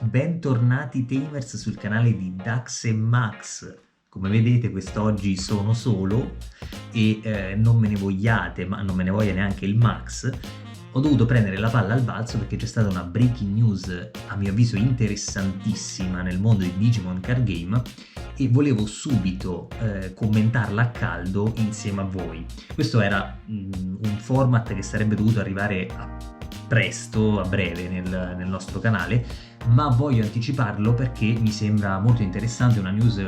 Bentornati Tamers sul canale di Dax e Max. Come vedete quest'oggi sono solo e non me ne vogliate, ma non me ne voglia neanche il Max. Ho dovuto prendere la palla al balzo perché c'è stata una breaking news a mio avviso interessantissima nel mondo di Digimon Card Game e volevo subito commentarla a caldo insieme a voi. Questo era un format che sarebbe dovuto arrivare presto, a breve, nel nostro canale, ma voglio anticiparlo perché mi sembra molto interessante, una news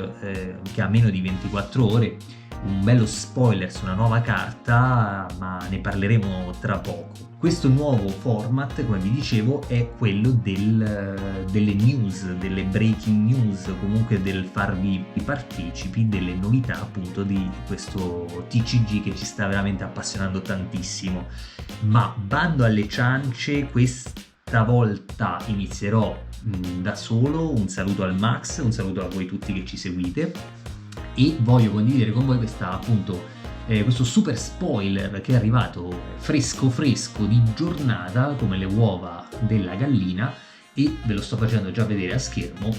che ha meno di 24 ore, un bello spoiler su una nuova carta, ma ne parleremo tra poco. Questo nuovo format, come vi dicevo, è quello delle news, delle breaking news, comunque del farvi partecipi delle novità appunto di questo TCG che ci sta veramente appassionando tantissimo. Ma bando alle ciance, questa volta inizierò da solo. Un saluto al Max, un saluto a voi tutti che ci seguite e voglio condividere con voi questo super spoiler che è arrivato fresco di giornata come le uova della gallina e ve lo sto facendo già vedere a schermo.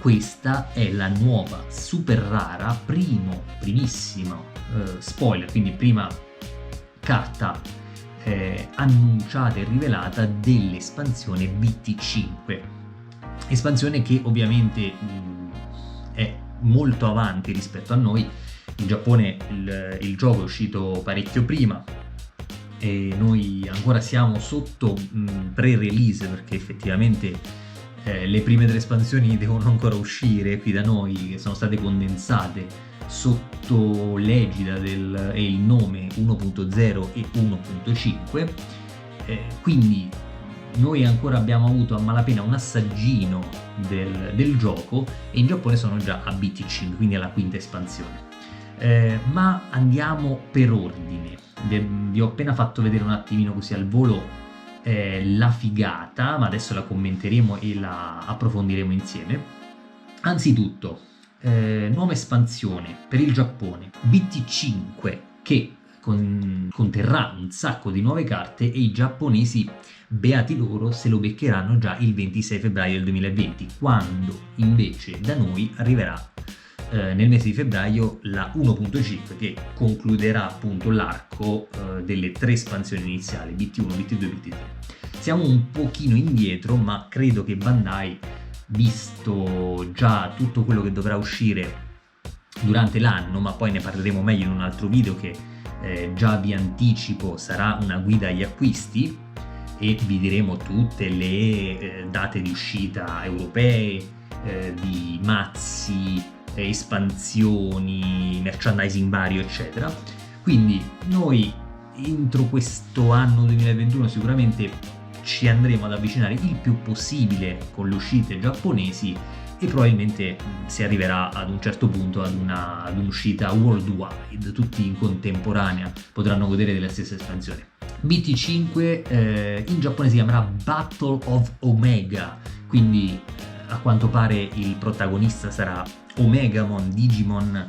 Questa è la nuova super rara primissimo spoiler, quindi prima carta annunciata e rivelata dell'espansione BT5, espansione che ovviamente è molto avanti rispetto a noi. In Giappone il gioco è uscito parecchio prima e noi ancora siamo sotto pre-release perché effettivamente le prime 3 espansioni devono ancora uscire qui da noi, che sono state condensate sotto l'egida e il nome 1.0 e 1.5, quindi noi ancora abbiamo avuto a malapena un assaggino del gioco e in Giappone sono già a BT5, quindi alla quinta espansione. Ma andiamo per ordine. Vi ho appena fatto vedere un attimino così al volo la figata, ma adesso la commenteremo e la approfondiremo insieme. Anzitutto, nuova espansione per il Giappone, BT5, che conterrà un sacco di nuove carte e i giapponesi, beati loro, se lo beccheranno già il 26 febbraio del 2020, quando invece da noi arriverà nel mese di febbraio la 1.5, che concluderà appunto l'arco delle 3 espansioni iniziali, BT1, BT2 e BT3. Siamo un pochino indietro, ma credo che Bandai, visto già tutto quello che dovrà uscire durante l'anno, ma poi ne parleremo meglio in un altro video che già vi anticipo sarà una guida agli acquisti e vi diremo tutte le date di uscita europee, di mazzi, espansioni, merchandising vario eccetera. Quindi noi entro questo anno 2021 sicuramente ci andremo ad avvicinare il più possibile con le uscite giapponesi e probabilmente si arriverà ad un certo punto ad un'uscita worldwide, tutti in contemporanea potranno godere della stessa espansione. BT5 in Giappone si chiamerà Battle of Omega, quindi a quanto pare il protagonista sarà Omegamon, Digimon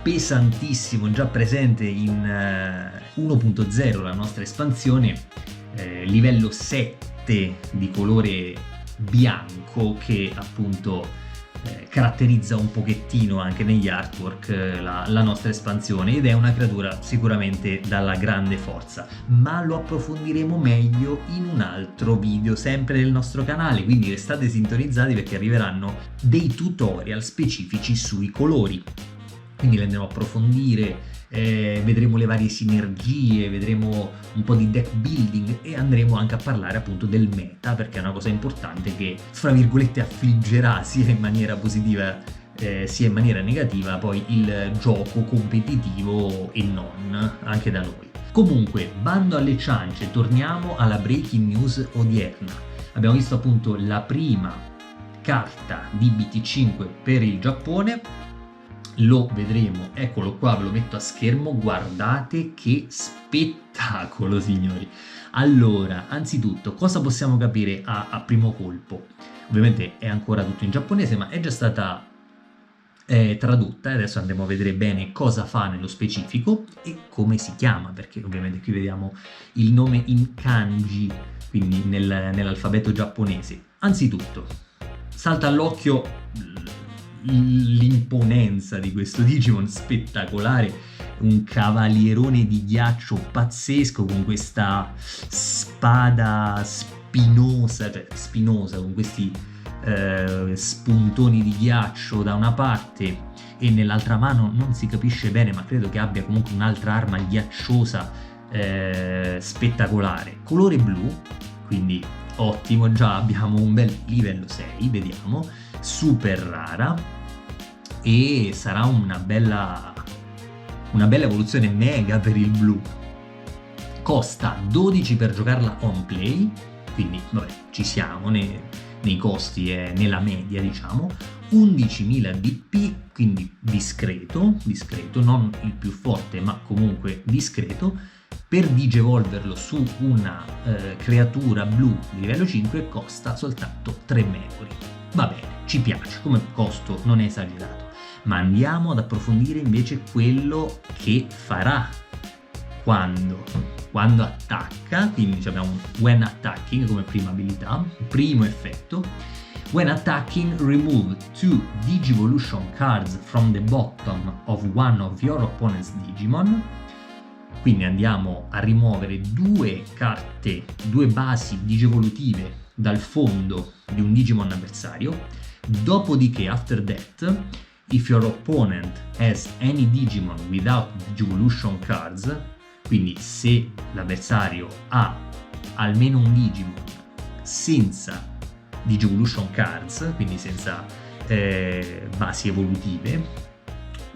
pesantissimo, già presente in 1.0, la nostra espansione, livello 7 di colore bianco, che appunto caratterizza un pochettino anche negli artwork la nostra espansione, ed è una creatura sicuramente dalla grande forza, ma lo approfondiremo meglio in un altro video sempre del nostro canale, quindi restate sintonizzati perché arriveranno dei tutorial specifici sui colori, quindi li andremo a approfondire, vedremo le varie sinergie, vedremo un po' di deck building e andremo anche a parlare appunto del meta, perché è una cosa importante che fra virgolette affliggerà sia in maniera positiva sia in maniera negativa poi il gioco competitivo e non, anche da noi. Comunque, bando alle ciance, torniamo alla breaking news odierna. Abbiamo visto appunto la prima carta di BT5 per il Giappone, lo vedremo, eccolo qua, ve lo metto a schermo, guardate che spettacolo signori. Allora, anzitutto, cosa possiamo capire a primo colpo? Ovviamente è ancora tutto in giapponese, ma è già stata tradotta e adesso andremo a vedere bene cosa fa nello specifico e come si chiama, perché ovviamente qui vediamo il nome in kanji, quindi nell'alfabeto giapponese. Anzitutto, salta all'occhio l'imponenza di questo Digimon spettacolare, un cavalierone di ghiaccio pazzesco con questa spada spinosa, con questi spuntoni di ghiaccio da una parte, e nell'altra mano non si capisce bene, ma credo che abbia comunque un'altra arma ghiacciosa spettacolare, colore blu, quindi ottimo, già abbiamo un bel livello 6, vediamo, super rara, e sarà una bella evoluzione mega per il blu. Costa 12 per giocarla on play, quindi vabbè, ci siamo nei costi e nella media, diciamo. 11.000 DP, quindi discreto, non il più forte ma comunque discreto. Per digevolverlo su una creatura blu di livello 5 costa soltanto 3 memory. Va bene, ci piace, come costo non è esagerato. Ma andiamo ad approfondire invece quello che farà quando attacca. Quindi abbiamo un when attacking come prima abilità, primo effetto. When attacking, remove 2 Digivolution cards from the bottom of one of your opponent's Digimon. Quindi andiamo a rimuovere 2 carte, 2 basi digivolutive dal fondo di un Digimon avversario. Dopodiché, after that, if your opponent has any Digimon without Digivolution cards, quindi se l'avversario ha almeno un Digimon senza Digivolution cards, quindi senza basi evolutive,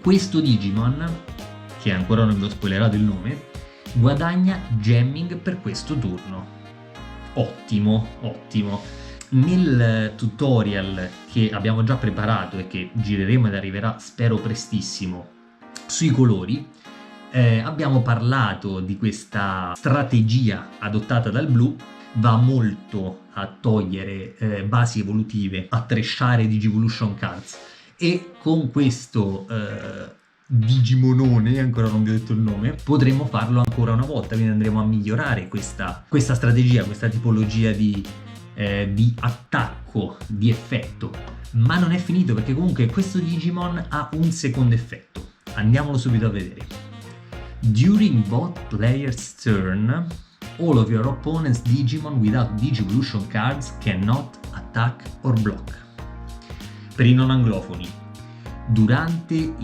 questo Digimon, che ancora non vi ho spoilerato il nome, guadagna Gemming per questo turno. Ottimo. Nel tutorial che abbiamo già preparato e che gireremo ed arriverà, spero prestissimo, sui colori, abbiamo parlato di questa strategia adottata dal blu. Va molto a togliere basi evolutive, a trashare Digivolution cards, e con questo Digimonone, ancora non vi ho detto il nome, potremo farlo ancora una volta, quindi andremo a migliorare questa strategia, questa tipologia di attacco, di effetto. Ma non è finito, perché comunque questo Digimon ha un secondo effetto. Andiamolo subito a vedere. During both players' turn, all of your opponent's Digimon without Digivolution cards cannot attack or block. Per i non anglofoni, durante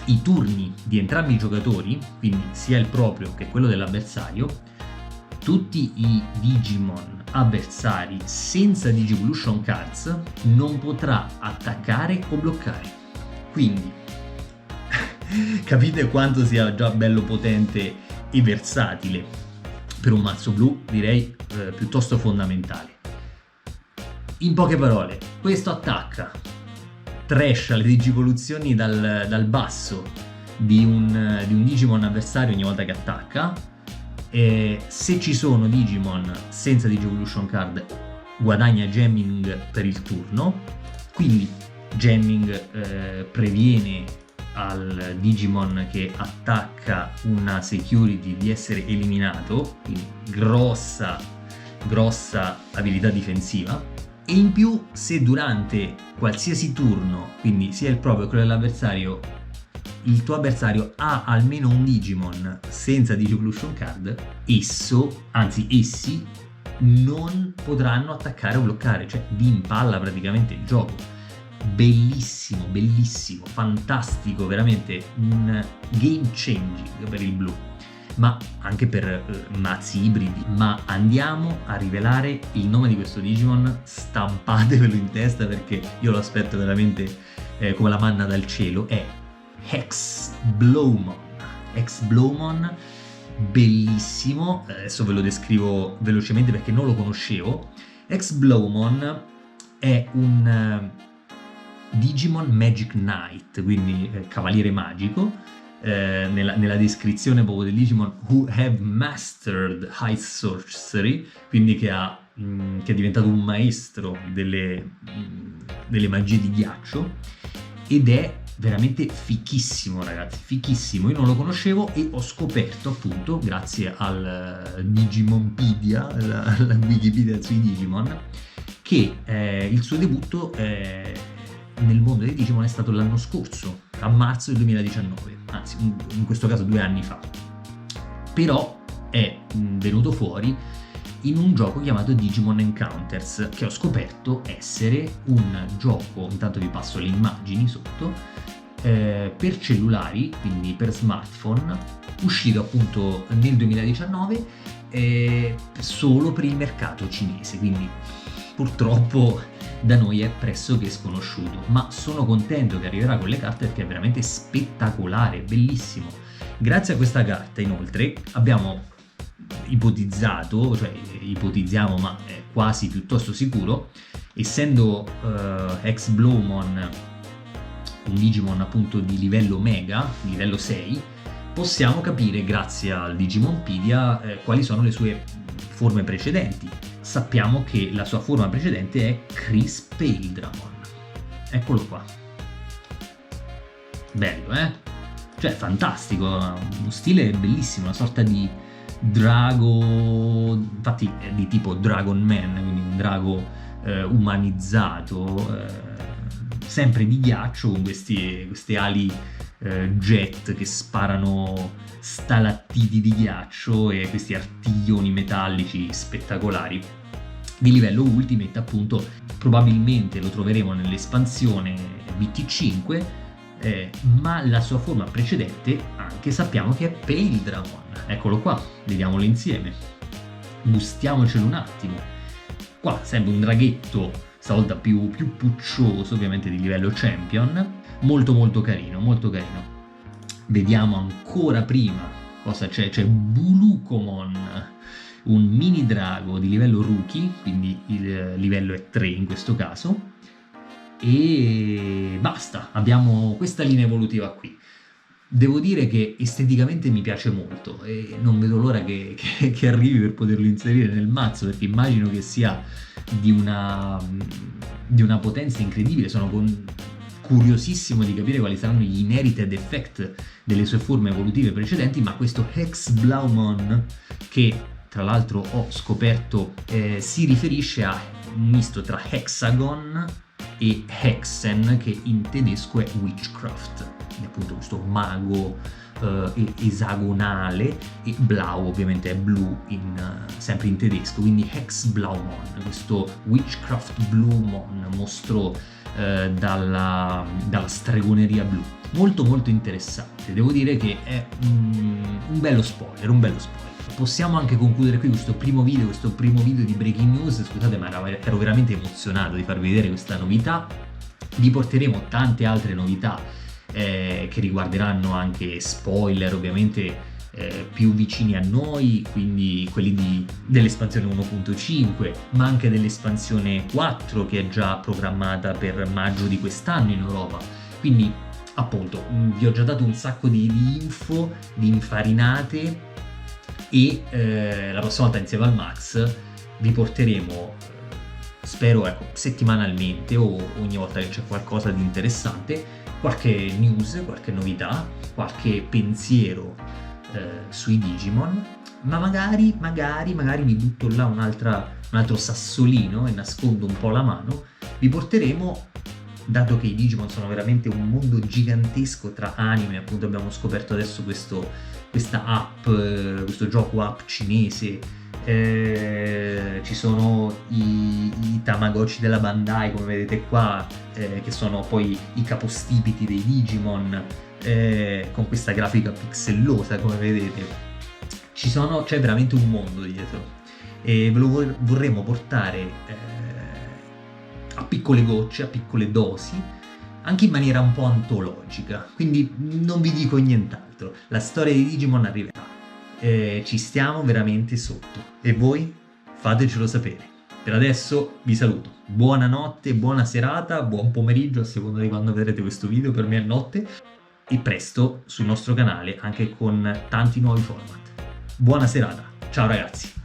i turni di entrambi i giocatori, quindi sia il proprio che quello dell'avversario, tutti i Digimon avversari senza Digivolution cards non potrà attaccare o bloccare. Quindi capite quanto sia già bello potente e versatile per un mazzo blu, direi piuttosto fondamentale. In poche parole, questo attacca, trasha le digivoluzioni dal basso di un Digimon avversario ogni volta che attacca, e se ci sono Digimon senza Digivolution card guadagna Gemming per il turno, quindi Gemming previene al Digimon che attacca una security di essere eliminato, quindi grossa abilità difensiva. E in più, se durante qualsiasi turno, quindi sia il proprio che quello dell'avversario, il tuo avversario ha almeno un Digimon senza Digivolution card, essi non potranno attaccare o bloccare, cioè vi impalla praticamente il gioco. Bellissimo, fantastico, veramente un game changing per il blu, ma anche per mazzi ibridi. Ma andiamo a rivelare il nome di questo Digimon, stampatevelo in testa perché io lo aspetto veramente come la manna dal cielo. È Hexblowmon, bellissimo. Adesso ve lo descrivo velocemente perché non lo conoscevo. Hexblowmon è un Digimon Magic Knight, quindi cavaliere magico. Nella descrizione proprio del Digimon, who have mastered high sorcery, quindi che è diventato un maestro delle magie di ghiaccio, ed è veramente fichissimo, ragazzi, fichissimo. Io non lo conoscevo e ho scoperto, appunto, grazie al Digimonpedia, alla Wikipedia sui Digimon, che il suo debutto nel mondo dei Digimon è stato l'anno scorso, a marzo del 2019, anzi in questo caso 2 anni fa. Però è venuto fuori in un gioco chiamato Digimon Encounters, che ho scoperto essere un gioco, intanto vi passo le immagini sotto, per cellulari, quindi per smartphone, uscito appunto nel 2019 solo per il mercato cinese, quindi purtroppo da noi è pressoché sconosciuto, ma sono contento che arriverà con le carte perché è veramente spettacolare, bellissimo. Grazie a questa carta inoltre abbiamo ipotizzato, cioè ipotizziamo ma è quasi piuttosto sicuro, essendo Ex-Blowmon un Digimon appunto di livello Mega, livello 6, possiamo capire grazie al Digimonpedia quali sono le sue forme precedenti. Sappiamo che la sua forma precedente è Chris Paildramon. Eccolo qua. Bello, Cioè, fantastico, uno stile bellissimo, una sorta di drago, infatti è di tipo Dragon Man, quindi un drago umanizzato, sempre di ghiaccio, con queste ali jet che sparano stalattiti di ghiaccio e questi artiglioni metallici spettacolari. Di livello Ultimate, appunto, probabilmente lo troveremo nell'espansione BT5, ma la sua forma precedente anche sappiamo che è Paildramon. Eccolo qua, vediamolo insieme, gustiamocelo un attimo. Qua sempre un draghetto, stavolta più puccioso, ovviamente di livello Champion, molto molto carino, molto carino. Vediamo ancora prima cosa c'è Bulukomon, un mini drago di livello Rookie, quindi il livello è 3 in questo caso, e basta, abbiamo questa linea evolutiva qui. Devo dire che esteticamente mi piace molto e non vedo l'ora che arrivi per poterlo inserire nel mazzo, perché immagino che sia di una potenza incredibile. Sono curiosissimo di capire quali saranno gli inherited effect delle sue forme evolutive precedenti, ma questo Ex-Blowmon, che tra l'altro ho scoperto si riferisce a un misto tra Hexagon e Hexen, che in tedesco è Witchcraft, appunto questo mago esagonale, e Blau ovviamente è blu sempre in tedesco, quindi Hex-Blaumon, questo Witchcraft Bluemon, mostro dalla stregoneria blu. Molto molto interessante, devo dire che è un bello spoiler, Possiamo anche concludere qui questo primo video di Breaking News. Scusate, ma ero veramente emozionato di farvi vedere questa novità. Vi porteremo tante altre novità che riguarderanno anche spoiler, ovviamente più vicini a noi, quindi quelli dell'espansione 1.5, ma anche dell'espansione 4 che è già programmata per maggio di quest'anno in Europa. Quindi appunto vi ho già dato un sacco di info, di infarinate, e la prossima volta insieme al Max vi porteremo, spero settimanalmente o ogni volta che c'è qualcosa di interessante, qualche news, qualche novità, qualche pensiero sui Digimon, ma magari mi butto là un altro sassolino e nascondo un po' la mano. Vi porteremo, dato che i Digimon sono veramente un mondo gigantesco tra anime, appunto abbiamo scoperto adesso questa app, questo gioco app cinese, ci sono i Tamagotchi della Bandai, come vedete qua, che sono poi i capostipiti dei Digimon, con questa grafica pixellosa, come vedete. C'è veramente un mondo dietro e ve lo vorremmo portare a piccole gocce, a piccole dosi, anche in maniera un po' antologica, quindi non vi dico nient'altro. La storia di Digimon arriverà, ci stiamo veramente sotto e voi fatecelo sapere. Per adesso vi saluto, buonanotte, buona serata, buon pomeriggio a seconda di quando vedrete questo video, per me è notte, e presto sul nostro canale anche con tanti nuovi format. Buona serata, ciao ragazzi!